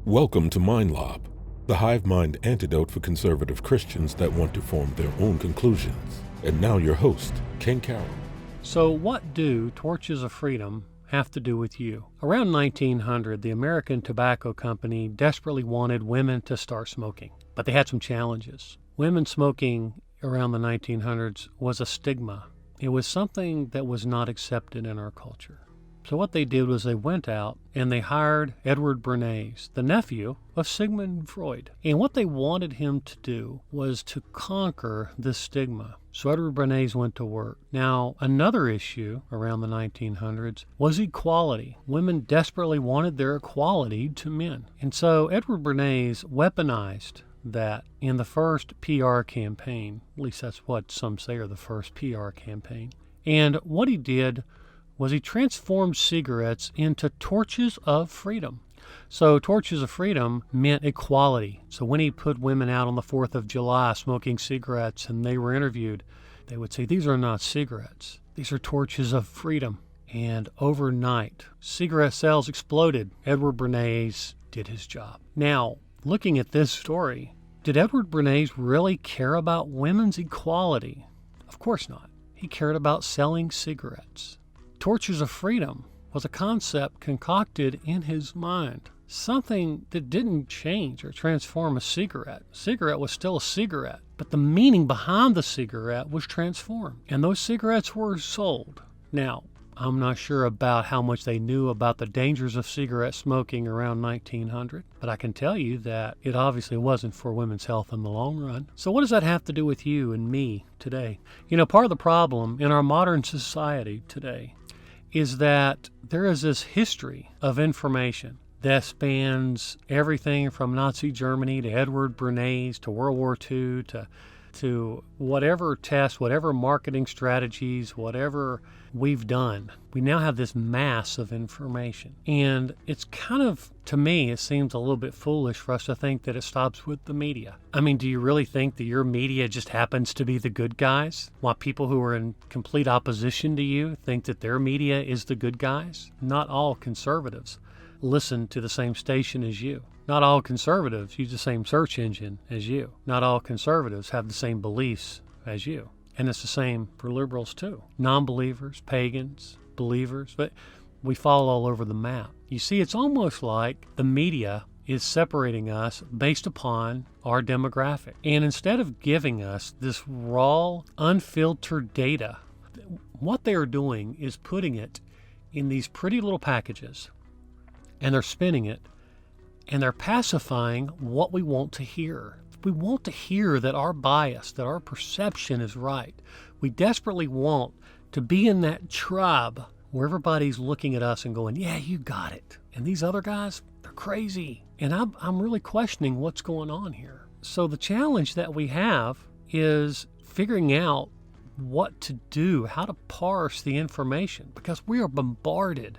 Welcome to MindLob, the hive mind antidote for conservative Christians that want to form their own conclusions. And now your host, Ken Carroll. So what do torches of freedom have to do with you? Around 1900, the American Tobacco Company desperately wanted women to start smoking, but they had some challenges. Women smoking around the 1900s was a stigma. It was something that was not accepted in our culture. So what they did was they went out and they hired Eward Bernays, the nephew of Sigmund Freud. And what they wanted him to do was to conquer this stigma. So Eward Bernays went to work. Now, another issue around the 1900s was equality. Women desperately wanted their equality to men. And so Eward Bernays weaponized that in the first PR campaign. At least that's what some say are the first PR campaign. And what he did was he transformed cigarettes into torches of freedom. So torches of freedom meant equality. So when he put women out on the 4th of July smoking cigarettes and they were interviewed, they would say, these are not cigarettes. These are torches of freedom. And overnight, cigarette sales exploded. Eward Bernays did his job. Now, looking at this story, did Eward Bernays really care about women's equality? Of course not. He cared about selling cigarettes. Torches of freedom was a concept concocted in his mind, something that didn't change or transform a cigarette. A cigarette was still a cigarette, but the meaning behind the cigarette was transformed, and those cigarettes were sold. Now, I'm not sure about how much they knew about the dangers of cigarette smoking around 1900, but I can tell you that it obviously wasn't for women's health in the long run. So what does that have to do with you and me today? You know, part of the problem in our modern society today is that there is this history of information that spans everything from Nazi Germany to Eward Bernays to World War II to whatever tests, whatever marketing strategies, whatever we've done. We now have this mass of information. And it's kind of, to me, it seems a little bit foolish for us to think that it stops with the media. I mean, do you really think that your media just happens to be the good guys? While people who are in complete opposition to you think that their media is the good guys? Not all conservatives listen to the same station as you. Not all conservatives use the same search engine as you. Not all conservatives have the same beliefs as you. And it's the same for liberals too. Non-believers, pagans, believers, but we fall all over the map. You see, it's almost like the media is separating us based upon our demographic. And instead of giving us this raw, unfiltered data, what they are doing is putting it in these pretty little packages, and they're spinning it, and they're pacifying what we want to hear. We want to hear that our bias, that our perception is right. We desperately want to be in that tribe where everybody's looking at us and going, yeah, you got it. And these other guys, they're crazy. And I'm really questioning what's going on here. So the challenge that we have is figuring out what to do, how to parse the information, because we are bombarded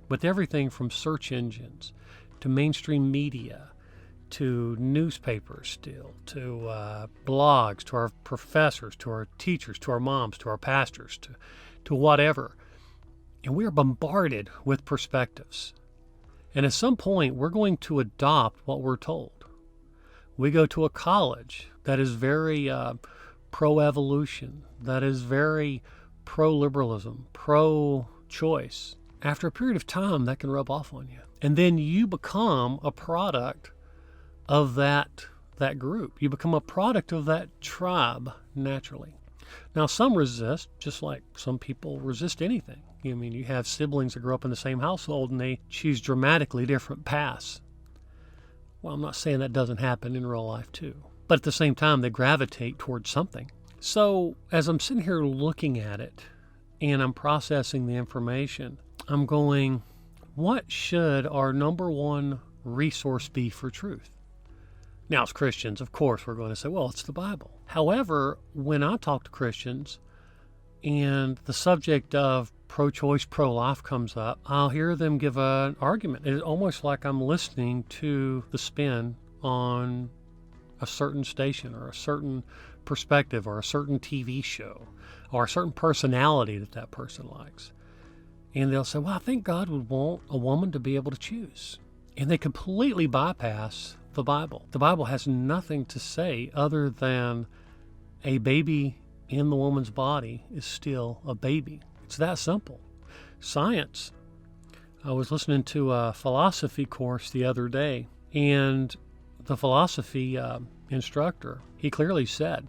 with everything from search engines to mainstream media, to newspapers still, to blogs, to our professors, to our teachers, to our moms, to our pastors, to whatever. And we are bombarded with perspectives. And at some point, we're going to adopt what we're told. We go to a college that is very pro-evolution, that is very pro-liberalism, pro-choice. After a period of time, that can rub off on you. And then you become a product of that group. You become a product of that tribe naturally. Now, some resist, just like some people resist anything. I mean, you have siblings that grow up in the same household and they choose dramatically different paths. Well, I'm not saying that doesn't happen in real life too. But at the same time, they gravitate towards something. So as I'm sitting here looking at it and I'm processing the information, I'm going, what should our number one resource be for truth? Now, as Christians, of course, we're going to say, well, it's the Bible. However, when I talk to Christians and the subject of pro-choice, pro-life comes up, I'll hear them give an argument. It's almost like I'm listening to the spin on a certain station or a certain perspective or a certain TV show or a certain personality that person likes. And they'll say, well, I think God would want a woman to be able to choose. And they completely bypass the Bible. The Bible has nothing to say other than a baby in the woman's body is still a baby. It's that simple. Science. I was listening to a philosophy course the other day, and the philosophy instructor, he clearly said,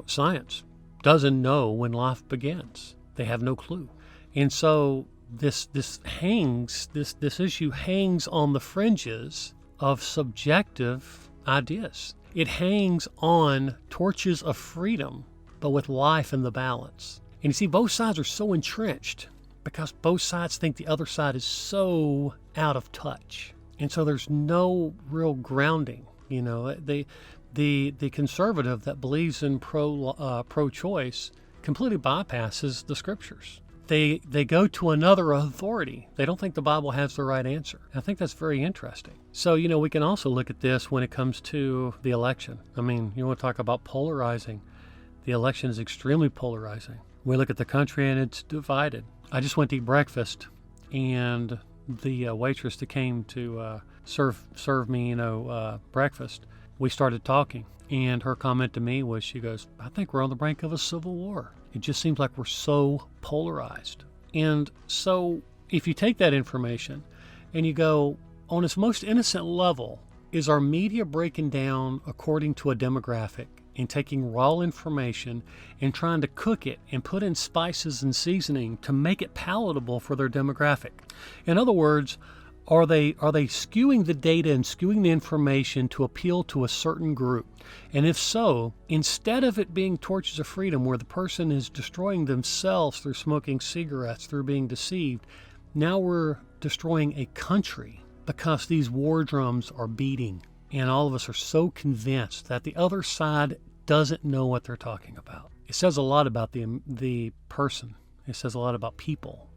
science doesn't know when life begins. They have no clue. And so this issue hangs on the fringes of subjective ideas. It hangs on torches of freedom, but with life in the balance. And you see, both sides are so entrenched because both sides think the other side is so out of touch. And so there's no real grounding. The conservative that believes in pro-choice completely bypasses the scriptures. They go to another authority. They don't think the Bible has the right answer. I think that's very interesting. So, we can also look at this when it comes to the election. I mean, you want to talk about polarizing. The election is extremely polarizing. We look at the country and it's divided. I just went to eat breakfast, and the waitress that came to serve me, breakfast, we started talking. And her comment to me was, she goes, I think we're on the brink of a civil war. It just seems like we're so polarized. And so if you take that information and you go, on its most innocent level, is our media breaking down according to a demographic and taking raw information and trying to cook it and put in spices and seasoning to make it palatable for their demographic? In other words, are they skewing the data and skewing the information to appeal to a certain group? And if so, instead of it being torches of freedom where the person is destroying themselves through smoking cigarettes, through being deceived, now we're destroying a country because these war drums are beating. And all of us are so convinced that the other side doesn't know what they're talking about. It says a lot about the person. It says a lot about people.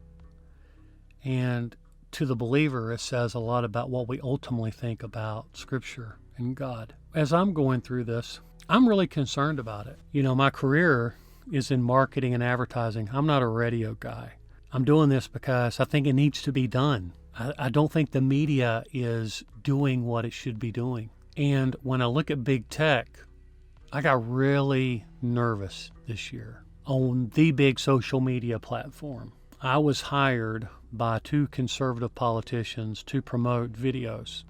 And to the believer, it says a lot about what we ultimately think about Scripture and God. As I'm going through this, I'm really concerned about it. My career is in marketing and advertising. I'm not a radio guy. I'm doing this because I think it needs to be done. I don't think the media is doing what it should be doing. And when I look at big tech, I got really nervous this year. On the big social media platform, I was hired by 2 conservative politicians to promote videos.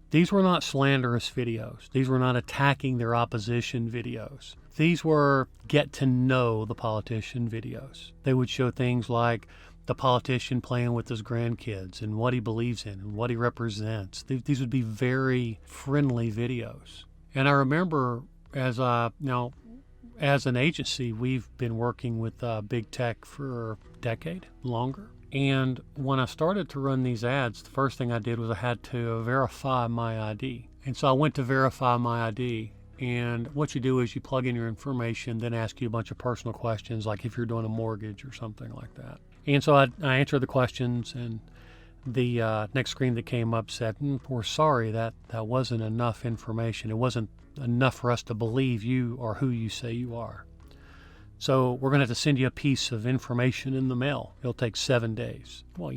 These were not slanderous videos. These were not attacking their opposition videos. These were get to know the politician videos. They would show things like the politician playing with his grandkids and what he believes in and what he represents. These would be very friendly videos. And I remember as an agency, we've been working with big tech for a decade, longer. And when I started to run these ads, the first thing I did was I had to verify my ID. And so I went to verify my ID. And what you do is you plug in your information, then ask you a bunch of personal questions, like if you're doing a mortgage or something like that. And so I answered the questions, and the next screen that came up said, we're sorry, that wasn't enough information. It wasn't enough for us to believe you are who you say you are. So we're going to have to send you a piece of information in the mail. It'll take 7 days. Well,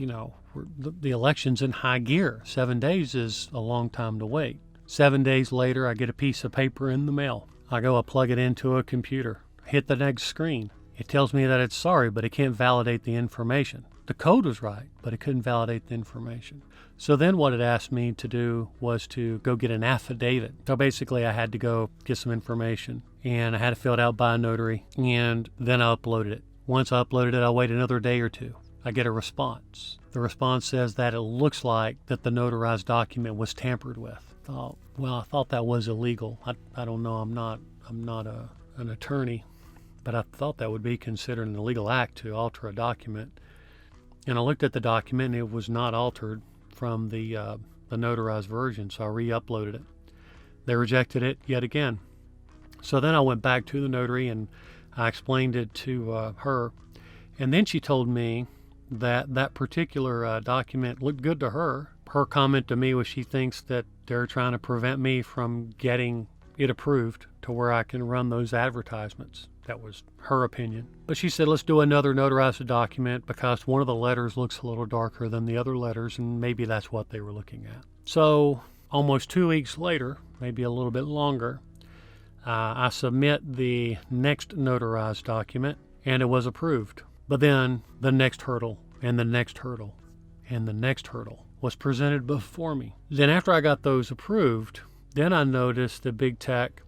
the election's in high gear. 7 days is a long time to wait. 7 days later, I get a piece of paper in the mail. I plug it into a computer, hit the next screen. It tells me that it's sorry, but it can't validate the information. The code was right, but it couldn't validate the information. So then what it asked me to do was to go get an affidavit. So basically I had to go get some information, and I had it filled out by a notary, and then I uploaded it. Once I uploaded it, I wait another day or two. I get a response. The response says that it looks like that the notarized document was tampered with. I thought that was illegal. I don't know. I'm not an attorney, but I thought that would be considered an illegal act to alter a document. And I looked at the document, and it was not altered from the notarized version, so I re-uploaded it. They rejected it yet again. So then I went back to the notary, and I explained it to her. And then she told me that particular document looked good to her. Her comment to me was she thinks that they're trying to prevent me from getting it approved to where I can run those advertisements. That was her opinion. But she said, let's do another notarized document because one of the letters looks a little darker than the other letters, and maybe that's what they were looking at. So almost 2 weeks later, maybe a little bit longer, I submit the next notarized document, and it was approved. But then the next hurdle and the next hurdle and the next hurdle was presented before me. Then after I got those approved, then I noticed that big tech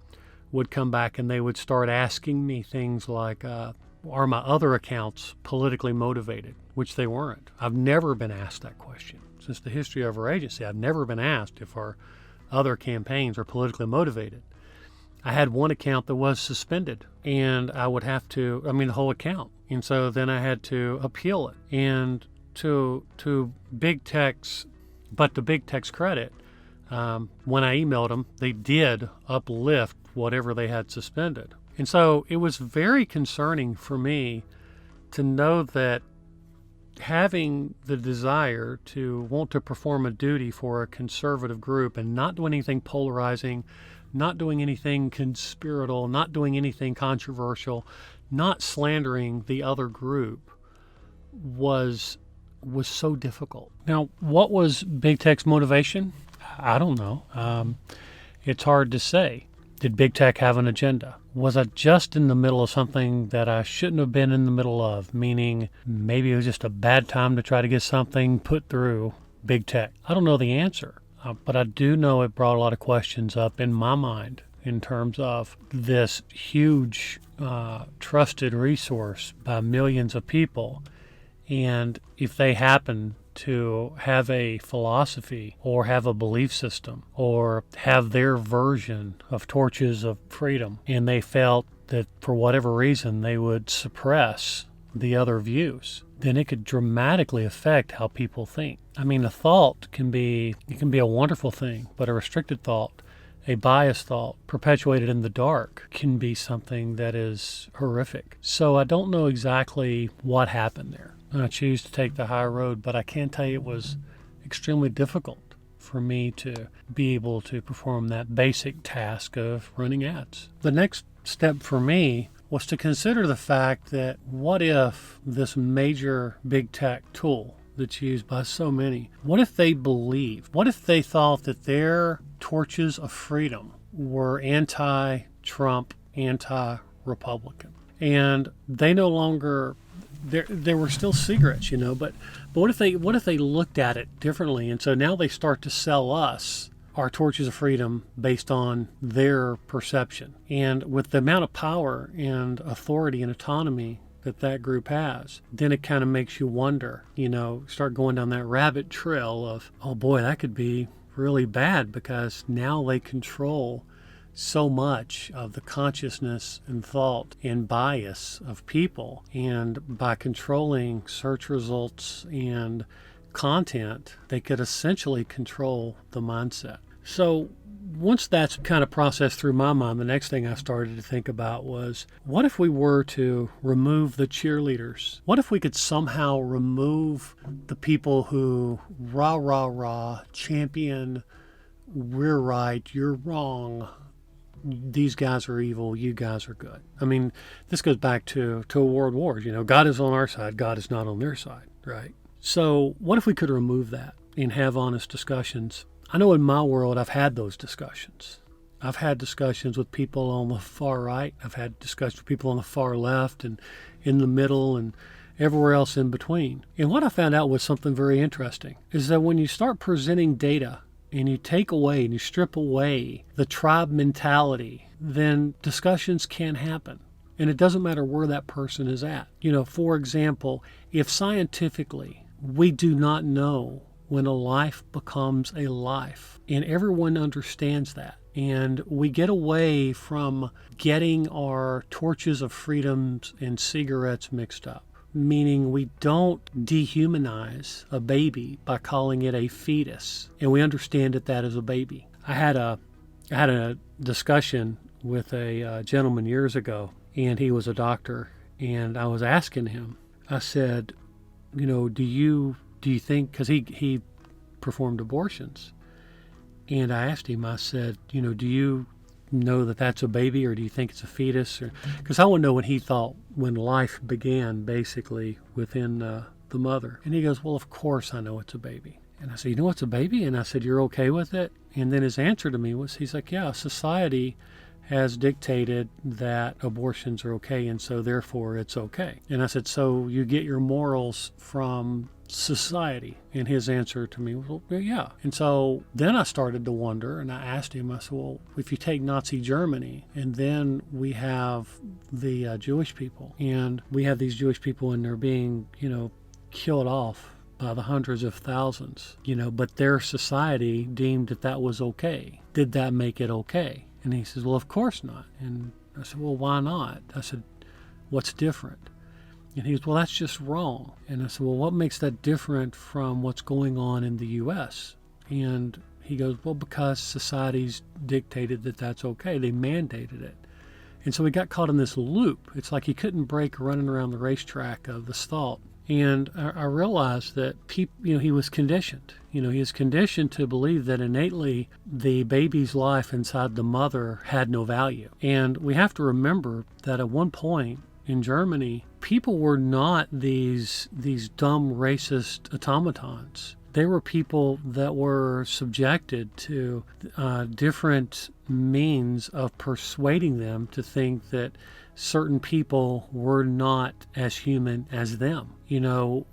would come back and they would start asking me things like, are my other accounts politically motivated? Which they weren't. I've never been asked that question. Since the history of our agency, I've never been asked if our other campaigns are politically motivated. I had one account that was suspended, and I would have to, the whole account. And so then I had to appeal it. And to big tech's credit, when I emailed them, they did uplift whatever they had suspended. And so it was very concerning for me to know that having the desire to want to perform a duty for a conservative group and not do anything polarizing, not doing anything conspiratorial, not doing anything controversial, not slandering the other group was so difficult. Now, what was big tech's motivation? I don't know. It's hard to say. Did big tech have an agenda? Was I just in the middle of something that I shouldn't have been in the middle of? Meaning maybe it was just a bad time to try to get something put through big tech. I don't know the answer, but I do know it brought a lot of questions up in my mind in terms of this huge trusted resource by millions of people. And if they happen to have a philosophy or have a belief system or have their version of torches of freedom, and they felt that for whatever reason they would suppress the other views, then it could dramatically affect how people think. A thought can be a wonderful thing, but a restricted thought, a biased thought perpetuated in the dark, can be something that is horrific. So I don't know exactly what happened there. I choose to take the high road, but I can tell you it was extremely difficult for me to be able to perform that basic task of running ads. The next step for me was to consider the fact that what if this major big tech tool that's used by so many, what if they thought that their torches of freedom were anti-Trump, anti-Republican, and they no longer... There were still cigarettes, but what if they looked at it differently? And so now they start to sell us our torches of freedom based on their perception. And with the amount of power and authority and autonomy that group has, then it kind of makes you wonder, start going down that rabbit trail of, oh boy, that could be really bad because now they control so much of the consciousness and thought and bias of people. And by controlling search results and content, they could essentially control the mindset. So once that's kind of processed through my mind, the next thing I started to think about was, what if we were to remove the cheerleaders? What if we could somehow remove the people who rah, champion, we're right, you're wrong, these guys are evil, you guys are good. This goes back to world wars. God is on our side, God is not on their side, right? So what if we could remove that and have honest discussions? I know in my world I've had those discussions. I've had discussions with people on the far right. I've had discussions with people on the far left and in the middle and everywhere else in between. And what I found out was something very interesting, is that when you start presenting data and you take away and you strip away the tribe mentality, then discussions can happen. And it doesn't matter where that person is at. For example, if scientifically we do not know when a life becomes a life, and everyone understands that, and we get away from getting our torches of freedoms and cigarettes mixed up, meaning we don't dehumanize a baby by calling it a fetus, and we understand that is a baby. I had a discussion with a gentleman years ago, and he was a doctor, and I was asking him, I said, do you think, because he performed abortions, and I asked him, I said, do you know that that's a baby, or do you think it's a fetus? Because I want to know what he thought when life began, basically, within the mother. And he goes, well, of course I know it's a baby. And I said, you know what's a baby? And I said, you're okay with it? And then his answer to me was, he's like, yeah, society has dictated that abortions are okay, and so therefore it's okay. And I said, so you get your morals from society? And his answer to me was, well, yeah. And so then I started to wonder, and I asked him, I said, well, if you take Nazi Germany, and then we have the Jewish people, and we have these Jewish people, and they're being, killed off by the hundreds of thousands, but their society deemed that was okay. Did that make it okay? And he says, well, of course not. And I said, well, why not? I said, what's different? And he goes, well, that's just wrong. And I said, well, what makes that different from what's going on in the U.S.? And he goes, well, because society's dictated that that's okay. They mandated it. And so he got caught in this loop. It's like he couldn't break running around the racetrack of this thought. And I realized that he was conditioned. He was conditioned to believe that innately the baby's life inside the mother had no value. And we have to remember that at one point in Germany, people were not these dumb racist automatons. They were people that were subjected to different means of persuading them to think that certain people were not as human as them.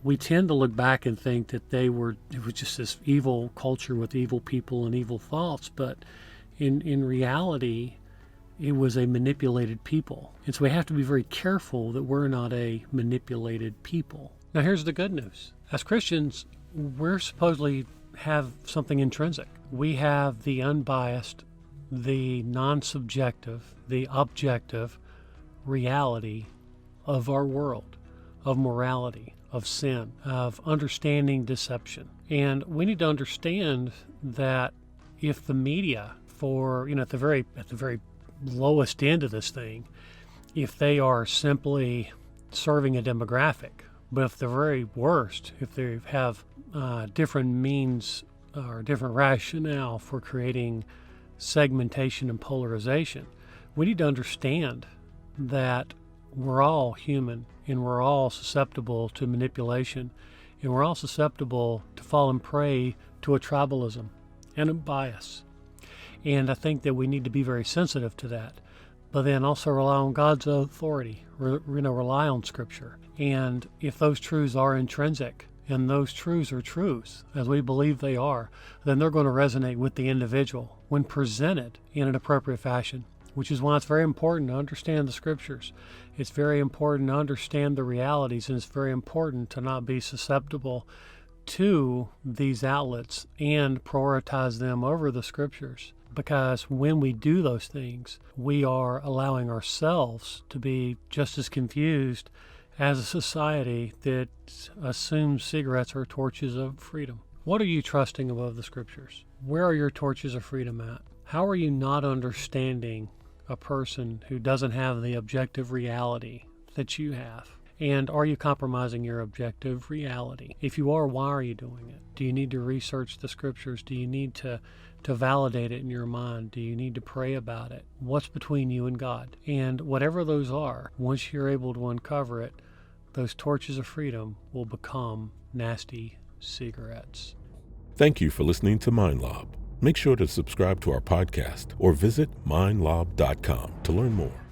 We tend to look back and think that it was just this evil culture with evil people and evil thoughts, but in reality, it was a manipulated people. And so we have to be very careful that we're not a manipulated people. Now here's the good news. As Christians, we're supposedly have something intrinsic. We have the unbiased, the non-subjective, the objective reality of our world, of morality, of sin, of understanding deception. And we need to understand that if the media, at the very lowest end of this thing, if they are simply serving a demographic, but if the very worst, if they have different means or different rationale for creating segmentation and polarization, we need to understand that we're all human and we're all susceptible to manipulation, and we're all susceptible to falling prey to a tribalism and a bias. And I think that we need to be very sensitive to that, but then also rely on God's authority, rely on Scripture. And if those truths are intrinsic, and those truths are truths, as we believe they are, then they're going to resonate with the individual when presented in an appropriate fashion, which is why it's very important to understand the Scriptures. It's very important to understand the realities, and it's very important to not be susceptible to these outlets and prioritize them over the Scriptures. Because when we do those things, we are allowing ourselves to be just as confused as a society that assumes cigarettes are torches of freedom. What are you trusting above the Scriptures? Where are your torches of freedom at? How are you not understanding a person who doesn't have the objective reality that you have? And are you compromising your objective reality? If you are, why are you doing it? Do you need to research the Scriptures? Do you need to validate it in your mind? Do you need to pray about it? What's between you and God? And whatever those are, once you're able to uncover it, those torches of freedom will become nasty cigarettes. Thank you for listening to MindLob. Make sure to subscribe to our podcast or visit mindlob.com to learn more.